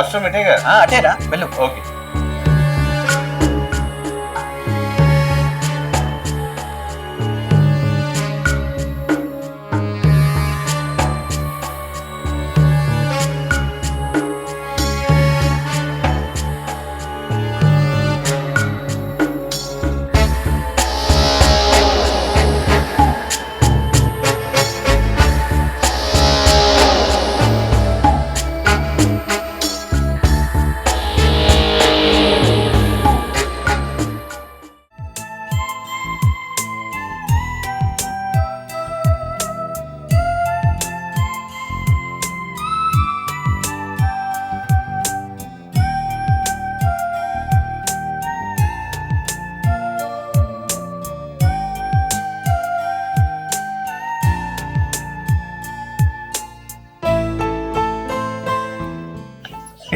Washroom ఇటేగా? అటేరా వెళ్ళు. Okay.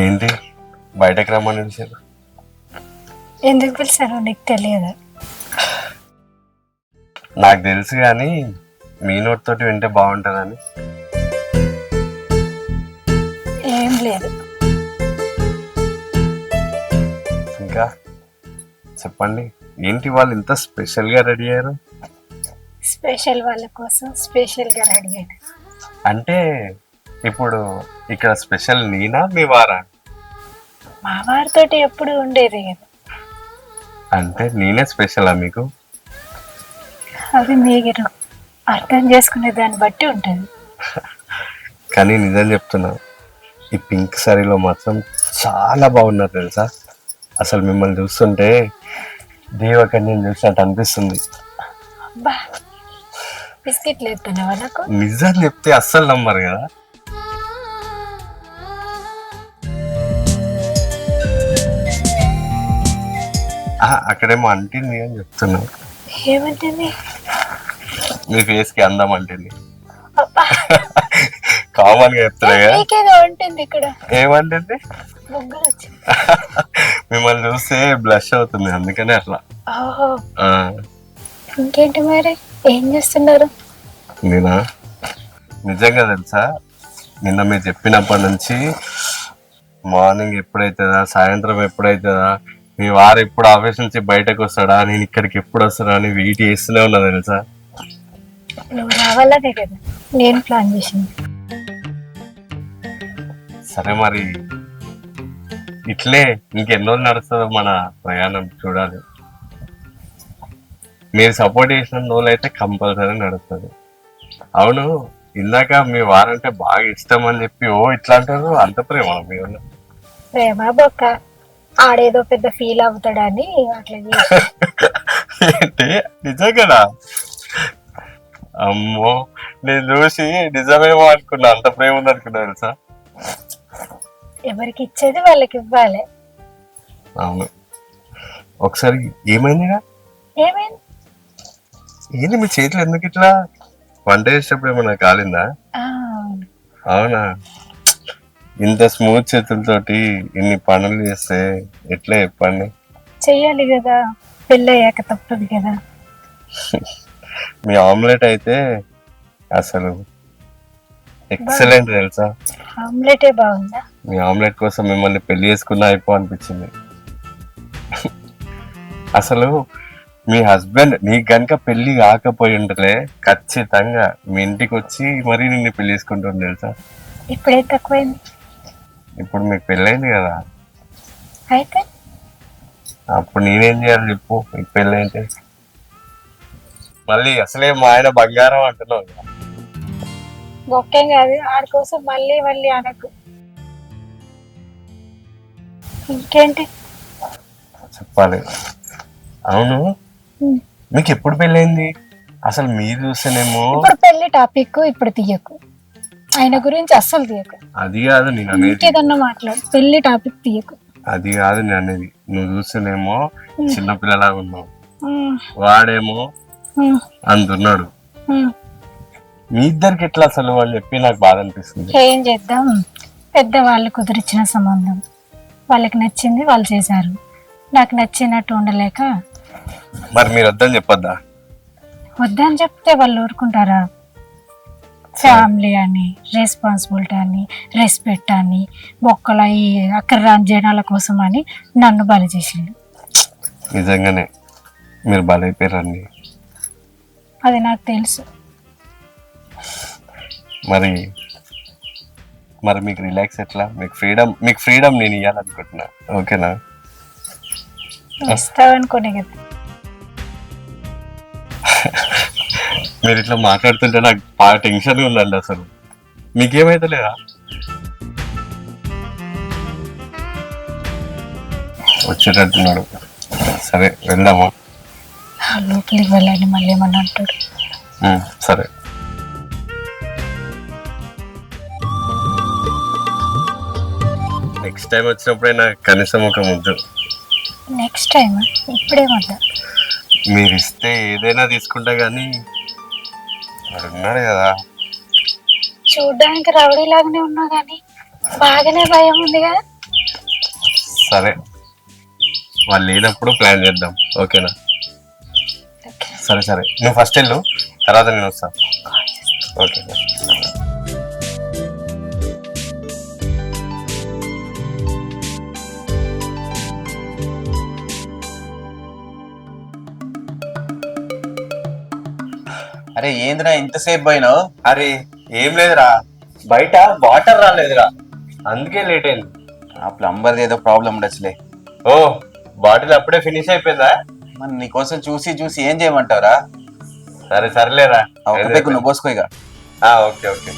ఏంటి బయటకు రమ్మని పిలిచారు? ఎందుకు పిలిచారు నీకు తెలియదు? నాకు తెలుసు కానీ మీ నోట్ తోటి వింటే బాగుంటుందని. ఏం లేదు. ఇంకా చెప్పండి, ఏంటి వాళ్ళు ఇంత స్పెషల్గా రెడీ అయ్యారు? స్పెషల్ వాళ్ళ కోసం స్పెషల్గా రెడీ అయ్యాను. అంటే ఇప్పుడు ఇక్కడ స్పెషల్ నేనా మీ వారా? మా వారితోటి ఎప్పుడు ఉండేది కదా. అంటే నేనే స్పెషలా మీకు? అది మీరు అర్థం చేసుకునే దాన్ని బట్టి ఉంటుంది. కానీ నిజం చెప్తున్నా, ఈ పింక్ సారీలో మాత్రం చాలా బాగున్నారు తెలుసా. అసలు మిమ్మల్ని చూస్తుంటే దేవకన్యని చూసినట్టు అనిపిస్తుంది. అబ్బా, బిస్కెట్లు ఎత్తున్నావా నాకు? నిజం చెప్తే అస్సలు నమ్మరు కదా. అక్కడేమో అంటుంది అని చెప్తున్నా. ఏమంటుంది? మీ ఫేస్ కి అందం అంటుంది. అబ్బా, కామన్ గా చెప్తున్నా కదా. నీకేదో ఉంటుంది ఇక్కడ. ఏమంటుంది? ముగ్గురు వచ్చింది. మిమ్మల్ని చూస్తే బ్లష్ అవుతుంది, అందుకనే అట్లా. ఓహో, ఆ, ఇంకేంటి మరి ఏం చేస్తున్నారు? నేనా నిజంగా తెలుసా, నిన్న మీరు చెప్పినప్పటి నుంచి మార్నింగ్ ఎప్పుడైతుందా, సాయంత్రం ఎప్పుడైతుందా, మీ వారు ఎప్పుడు ఆఫీస్ నుంచి బయటకు వస్తాడా, నేను ఇక్కడికి ఎప్పుడు వస్తాడా అని వెయిట్ చేస్తూనే ఉన్నా తెలుసా. నువ్వు రావాలనే కదా నేను ప్లాన్ చేసింది. సరే మరి ఇట్లే ఇంకెన్ని రోజులు నడుస్తుందో మన ప్రయాణం చూడాలి. మీరు సపోర్ట్ చేసిన రోజులు అయితే కంపల్సరీ నడుస్తుంది. అవును, ఇందాక మీ వారంటే బాగా ఇష్టం అని చెప్పి ఓ ఇట్లా అంటారు, అంత ప్రేమ మీ వాళ్ళు? ప్రేమ బొక్క, ఆడేదో పెద్ద ఫీల్ అవుతాడని అట్లా చేసి. ఏంటి నిజంగానా? అమ్మో, నేను చూసి నిజమేమో అనుకున్నా, అంత ప్రేమ ఉంది అనుకున్నా తెలుసా. ఎవరికి ఇచ్చేది వాళ్ళకి ఇవ్వాలి. అవును. ఒకసారి ఏమైందిగా? ఏమైంది? ఏంటి మీ చేతులు ఎందుకు ఇట్లా? వంట చేసేటప్పుడు ఏమన్నా కాలిందా? అవును. అవునా? ఇంత స్మూత్ చేతులతోటి ఇన్ని పనులు చేస్తే ఎట్లా చెప్పండి? చెయ్యాలి కదా, పెళ్ళయ్యాక తప్పదు కదా. మీ ఆమ్లెట్ అయితే అసలు ఎక్సలెంట్ తెలుసా. ఆమ్లెటే బాగుందా? మీ ఆమ్లెట్ కోసం మిమ్మల్ని పెళ్లి చేసుకున్నా అయిపో అనిపించింది. అసలు మీ హస్బెండ్ నీకు గనుక పెళ్లి కాకపోయి ఉంటలే, ఖచ్చితంగా మీ ఇంటికి వచ్చి మరీ నిన్ను పెళ్లి చేసుకుంటుంది తెలుసా. ఇప్పుడే తక్కువైంది. ఇప్పుడు మీకు పెళ్ళైంది కదా, అయితే అప్పుడు నేనేం చేయాలి చెప్పు? మీకు పెళ్ళైతే మళ్ళీ అసలే మా ఆయన బంగారం అంటున్నావు కదా. బొక్కేం కాదు, ఆడి కోసం మళ్ళీ మళ్ళీ అనకు. ఇంకేంటి చెప్పాలి. అవును, మీకు ఎప్పుడు పెళ్ళైంది? అసలు మీరు చూస్తేనేమో. ఇప్పుడు పెళ్లి టాపిక్ ఇప్పుడు తీయకు, ఆయన గురించి అస్సలు తీయకు. అది కాదు నేను అనేది, ఇంకేదన్నా మాట్లాడు, పెళ్లి టాపిక్ తీయకు. అది కాదు నేను అనేది. నువ్వు చూస్తేనేమో చిన్నపిల్లలాగా ఉన్నావు, వాడేమో అందున్నాడు. మీ ఇద్దరికి ఎట్లా అసలు అని చెప్పి నాకు బాధ అనిపిస్తుంది. ఏం చేద్దాం, పెద్దవాళ్ళు కుదిరిచ్చిన సంబంధం, వాళ్ళకి నచ్చింది వాళ్ళు చేశారు, నాకు నచ్చినట్టు ఉండలేక. మరి మీరు వద్దని చెప్పొద్దా? వద్దని చెప్తే వాళ్ళు ఊరుకుంటారా? ఫ్యామిలీ అని, రెస్పాన్సిబిలిటీ అని, రెస్పెక్ట్ అని, బొక్కల ఈ అక్కడ రాని జనాల కోసం అని నన్ను బలి చేసిండు. నిజంగానే మీరు బలైపోయారండి. అది నాకు తెలుసు. మరి మరి మీకు రిలాక్స్ ఎట్లా? మీకు ఫ్రీడమ్ నేను ఇవ్వాలనుకుంటున్నా. ఓకేనా? ఇస్తావనుకోనే కదా. మీరు ఇట్లా మాట్లాడుతుంటే నాకు బాగా టెన్షన్గా ఉందండి. అసలు మీకేమైతే లేదా? వచ్చేటట్టున్నాడు. సరే వెళ్దామా? లోపలికి వెళ్ళండి, మళ్ళీ ఏమన్నా అంటాడు. సరే. నెక్స్ట్ టైం వచ్చినప్పుడైనా కనీసం ఒక ముద్దు. నెక్స్ట్ టైం ఇప్పుడేమద్దా? మీరు ఇస్తే ఏదైనా తీసుకుంటా కానీ వాడు ఉన్నాడు కదా. చూడ్డానికి రౌడీలాగానే ఉన్నా కానీ బాగానే భయం ఉంది కదా. సరే, వాళ్ళు లేనప్పుడు ప్లాన్ చేద్దాం. ఓకేనా? సరే సరే, నువ్వు ఫస్ట్ వెళ్ళు, తర్వాత నేను వస్తాను. ఓకే. అరే ఏందిరా ఇంతసేపు పోయినావు? అరే ఏం లేదురా, బయట వాటర్ రాలేదురా, అందుకే లేట్ అయింది. ఆ ప్లంబర్ ఏదో ప్రాబ్లం ఉండొచ్చులే. ఓ, బాటిల్ అప్పుడే ఫినిష్ అయిపోయిందా? మరి నీకోసం చూసి చూసి ఏం చేయమంటావురా? సరే సర్లేరా, ఒక పెగ్గు నువ్వు పోసుకో ఇక. Okay okay.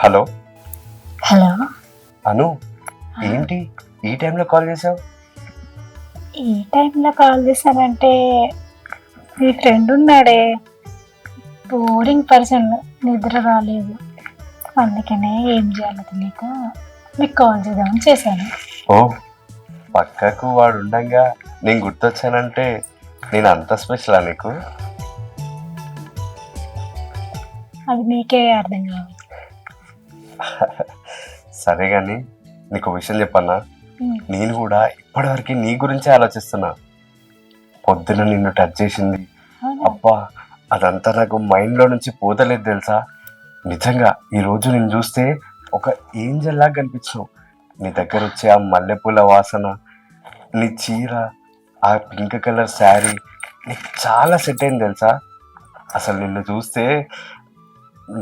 హలో హలో అను, ఏంటి ఈ టైంలో కాల్ చేసావు? ఈ టైంలో కాల్ చేశానంటే మీ ఫ్రెండ్ ఉన్నాడే, బోరింగ్ పర్సన్, నిద్ర రాలేదు, అందుకనే ఏం చేయాలో తెలియక మీకు కాల్ చేద్దామని చేశాను. ఓ, పక్కకు వాడు ఉండంగా నేను గుర్తొచ్చానంటే నేను అంత స్పెషలా నీకు? అది మీకే అర్థం కావాలి. సరే కానీ నీకు విషయం చెప్పన్నా, నేను కూడా ఇప్పటివరకు నీ గురించే ఆలోచిస్తున్నా. పొద్దున నిన్ను టచ్ చేసింది అబ్బా అదంతా నాకు మైండ్లో నుంచి పోతలేదు తెలుసా. నిజంగా ఈరోజు నేను చూస్తే ఒక ఏంజల్ లాగా కనిపించావు. నీ దగ్గర వచ్చే ఆ మల్లెపూల వాసన, నీ చీర, ఆ పింక్ కలర్ శారీ నీకు చాలా సెట్ అయింది తెలుసా. అసలు నిన్ను చూస్తే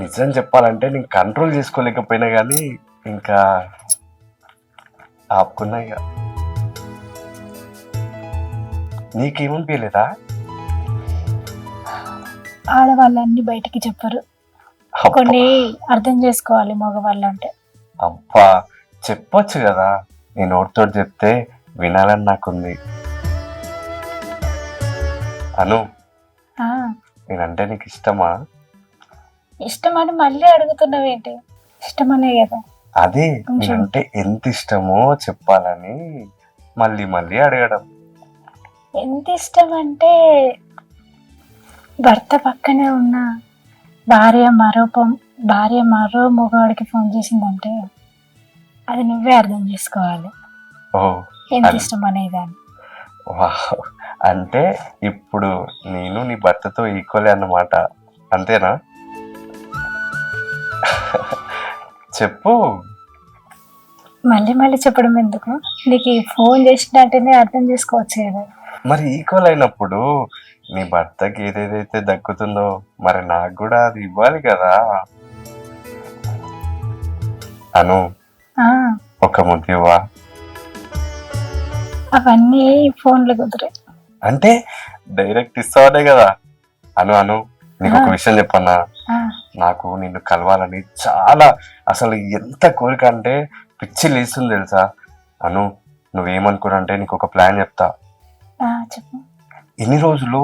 నిజం చెప్పాలంటే నేను కంట్రోల్ చేసుకోలేకపోయినా కానీ ఇంకా ఆపుకున్నా. ఇక నీకేమనిపించలేదా? ఆడవాళ్ళన్నీ బయటికి చెప్పరు, కొన్ని అర్థం చేసుకోవాలి మగవాళ్ళు అంటే. అబ్బా చెప్పొచ్చు కదా, నేను నోటితో చెప్తే వినాలని నాకుంది. అను ఆ, నేనంటే నీకు ఇష్టమా? ఇష్టమని మళ్ళీ అడుగుతున్నావేంటి? ఇష్టమనే కదా. అదే నేనంటే ఎంత ఇష్టమో చెప్పాలని మళ్ళీ మళ్ళీ అడగడం. ఎంత ఇష్టం అంటే భర్త పక్కనే ఉన్న భార్య మరో మగవాడికి ఫోన్ చేసిందంటే అది నువ్వే అర్థం చేసుకోవాలి ఓ ఎంత ఇష్టం అనేదాన్ని. వావ్, అంటే ఇప్పుడు నేను నీ భర్తతో ఈక్వలే అన్నమాట, అంతేనా? చెప్పు. మళ్ళీ మళ్ళీ చెప్పడం ఎందుకు? నీకు ఈ ఫోన్ చేసినట్టేనే అర్థం చేసుకోవచ్చు కదా. మరి ఈక్వల్ అయినప్పుడు నీ భర్తకి ఏదేదైతే దక్కుతుందో మరి నాకు కూడా అది ఇవ్వాలి కదా. అను ఆ, ఒక ముద్దివా? అవన్నీ ఫోన్లు కుదిరే. అంటే డైరెక్ట్ ఇస్తావనే కదా. అను అను నీకు ఒక విషయం చెప్పన్నా, నాకు నిన్ను కలవాలని చాలా, అసలు ఎంత కోరిక అంటే పిచ్చి లేస్తుంది తెలుసా. అను నువ్వేమనుకున్నా నీకు ఒక ప్లాన్ చెప్తా. చెప్పు. ఎన్ని రోజులు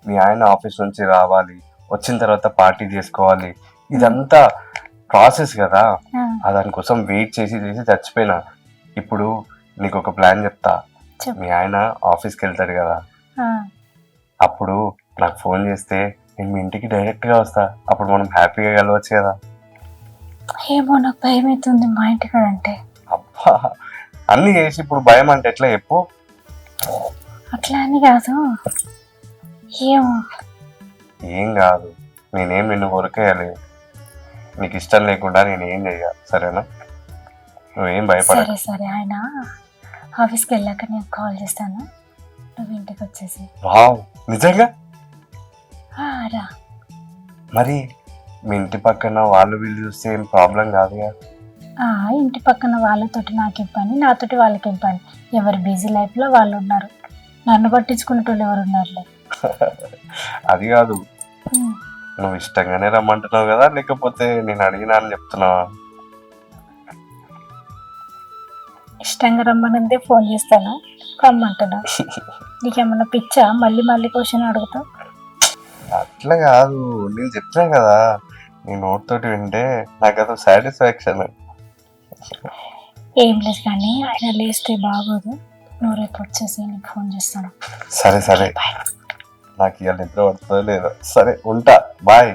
మీ ఆయన ఆఫీస్ నుంచి రావాలి, వచ్చిన తర్వాత పార్టీ చేసుకోవాలి, ఇదంతా ప్రాసెస్ కదా. దానికోసం వెయిట్ చేసి చేసి చచ్చిపోయినా. ఇప్పుడు నీకు ఒక ప్లాన్ చెప్తా. మీ ఆయన ఆఫీస్కి వెళ్తాడు కదా, అప్పుడు నాకు ఫోన్ చేస్తే నేను మీ ఇంటికి డైరెక్ట్గా వస్తా. అప్పుడు మనం హ్యాపీగా కలవచ్చు కదా. ఏమో నాకు భయం అవుతుంది మా ఇంటికి అంటే. అబ్బా అన్ని చేసి ఇప్పుడు భయం అంటే ఎట్లా చెప్పు? అట్లా అని కాదు, ఏమో. ఏం కాదు, నేనేం నిన్ను కొరకేయాలి. నీకు ఇష్టం లేకుండా నేను ఏం చెయ్య, సరేనా? నువ్వేం భయపడ. సరే సరే, ఆయన ఆఫీస్కి వెళ్ళాక నేను కాల్ చేస్తాను, నువ్వు ఇంటికి వచ్చేసి. వావ్, నిజంగా? రా. మరి మీ ఇంటి పక్కన వాళ్ళు వీళ్ళు చూస్తే ఏం ప్రాబ్లం కాదుగా? ఇంటి పక్కన వాళ్ళతోటి నాకు ఇబ్బంది, నాతోటి వాళ్ళకి ఇబ్బంది. ఎవరు బిజీ లైఫ్లో వాళ్ళు ఉన్నారు, నన్ను పట్టించుకునేటోళ్ళు ఎవరు ఉన్నారులే. అది కాదు, నువ్వు ఇష్టంగానే రమ్మంటున్నావు కదా, లేకపోతే నేను అడిగినా అని చెప్తున్నావా? ఇష్టంగా రమ్మనందే ఫోన్ చేస్తాను, రమ్మంటున్నా. నీకేమన్నా పిచ్చా మళ్ళీ మళ్ళీ క్వశ్చన్ అడుగుతావు? అట్లా కాదు, నేను చెప్తున్నా కదా, నీ నోటితోటి వింటే నాకు అసలు సాటిస్ఫాక్షన్. ఏం లేదు కానీ ఆయన లేస్తే బాగోదు, నువ్వు రేపు వచ్చేసి నీకు ఫోన్ చేస్తాను. సరే సరే, నాకు ఇవాళ నిద్ర పడుతుందో లేదో. సరే ఉంటా, బాయ్.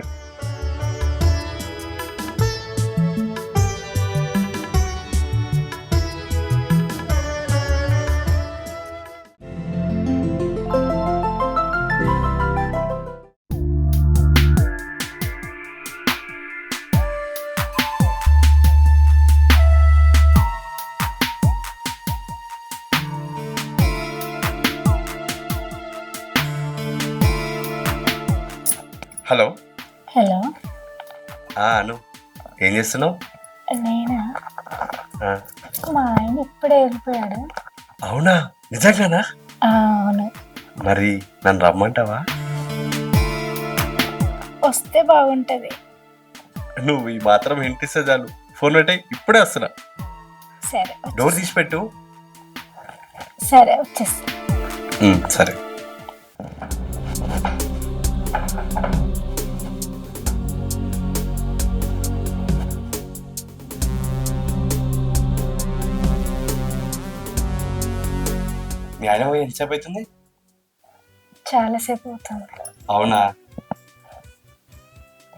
హలో. హలో. అను ఏం చేస్తున్నావు? నేనా? మా ఆయన ఇప్పుడే వెళ్ళిపోయాడు. అవునా, నిజంగానా? అవును. మరి నన్ను రమ్మంటావా? వస్తే బాగుంటది. నువ్వు ఈ మాత్రం వినిపిస్తే చాలు, ఫోన్ పెట్టే, ఇప్పుడే వస్తున్నా. సరే, డోర్ తీసి పెట్టు. సరే వచ్చేస్తా. సరే. మీ ఆయన పోయి ఎంతసేపు అవుతుంది? చాలాసేపు అవుతుంది. అవునా,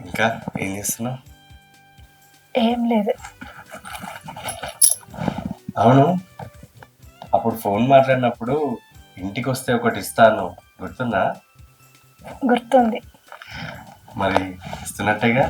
ఇంకా ఏం చేస్తున్నావు? ఏం లేదు. అవును, అప్పుడు ఫోన్ మాట్లాడినప్పుడు ఇంటికి వస్తే ఒకటి ఇస్తాను, గుర్తుందా? గుర్తుంది. మరి ఇస్తున్నట్టేగా.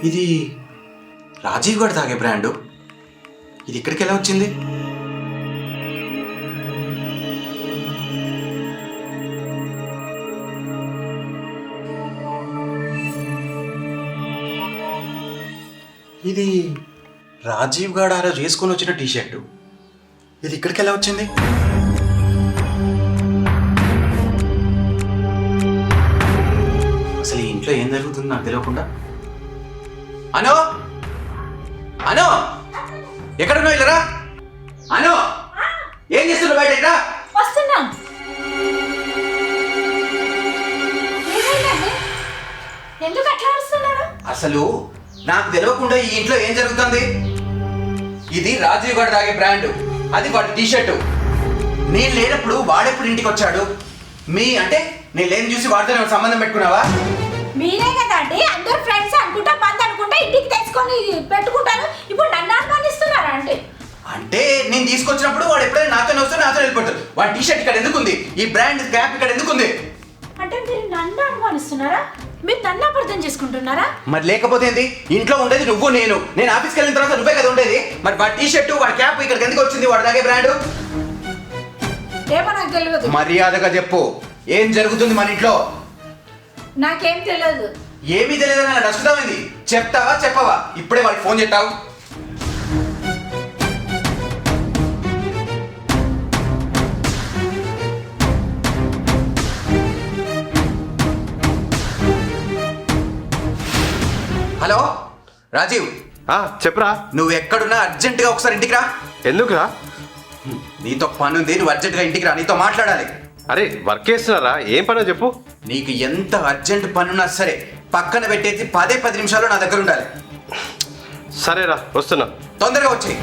ఇది రాజీవ్ గారు తాగే బ్రాండు. ఇది ఇక్కడికి ఎలా వచ్చింది? ఇది రాజీవ్ గారు ఆ రోజు వేసుకొని వచ్చిన టీషర్టు. ఇది ఇక్కడికి ఎలా వచ్చింది? అసలు ఈ ఇంట్లో ఏం జరుగుతుంది నాకు తెలియకుండా. అనో అనో ఎక్కడున్నావు? ఇల్లరా అనో, ఏం చేస్తున్నావు? బయట ఇక్కడ వస్తున్నా. ఎందుకు అట్లా వస్తున్నారు? అసలు నాకు తెలియకుండా ఈ ఇంట్లో ఏం జరుగుతుంది? ఇది రాజీవ్ గారు తాగే బ్రాండ్, అది వాడి టీషర్టు. నేను లేనప్పుడు వాడెప్పుడు ఇంటికి వచ్చాడు? మీ అంటే నేను లేని చూసి వాడితో ఏమైనా సంబంధం పెట్టుకున్నావా? మీరే కదా అండి అందరు ఫ్రెండ్స్ అనుకుంటా బంద్ అనుకుంటా ఇంటికి తెచ్చుకొని పెట్టుకుంటారు. ఇప్పుడు నన్ను అనుమానిస్తున్నారా అంటే? అంటే నేను తీసుకొచ్చినప్పుడు వాడు ఎప్పుడైనా నాతో వస్తాడు, నాతో వెళ్ళిపోతాడు. వాడి టీషర్ట్ ఇక్కడ ఎందుకుంది? ఈ బ్రాండ్ క్యాప్ ఇక్కడ ఎందుకుంది? అంటే మీరు నన్ను అనుమానిస్తున్నారా? మీరు నన్ను అర్థం చేసుకుంటున్నారా? మరి లేకపోతే ఏంటి? ఇంట్లో ఉండేది నువ్వు నేను ఆఫీస్కి వెళ్ళిన తర్వాత నువ్వే కదా ఉండేది. మరి వాడి టీషర్ట్ వాడి క్యాప్ ఇక్కడికి ఎందుకు వచ్చింది? వాడి తాగే బ్రాండ్ ఏమో నాకు తెలియదు. మర్యాదగా చెప్పు, ఏం జరుగుతుంది మన ఇంట్లో? నాకేం తెలియదు. ఏమీ తెలియదని అలా నచ్చుతామైంది. చెప్తావా చెప్పవా? ఇప్పుడే వాడికి ఫోన్ చేస్తావు. హలో రాజీవ్, చెప్పరా. నువ్వు ఎక్కడున్నా అర్జెంటుగా ఒకసారి ఇంటికి రా. ఎందుకురా? నీతో పని ఉంది, నువ్వు అర్జెంటుగా ఇంటికి రా, నీతో మాట్లాడాలి. అరే వర్క్ చేస్తున్నారా? ఏం పనో చెప్పు. నీకు ఎంత అర్జెంట్ పని ఉన్నా సరే పక్కన పెట్టేసి 10 నిమిషాలు నా దగ్గర ఉండాలి. సరేరా, వస్తున్నా. తొందరగా వచ్చేయి.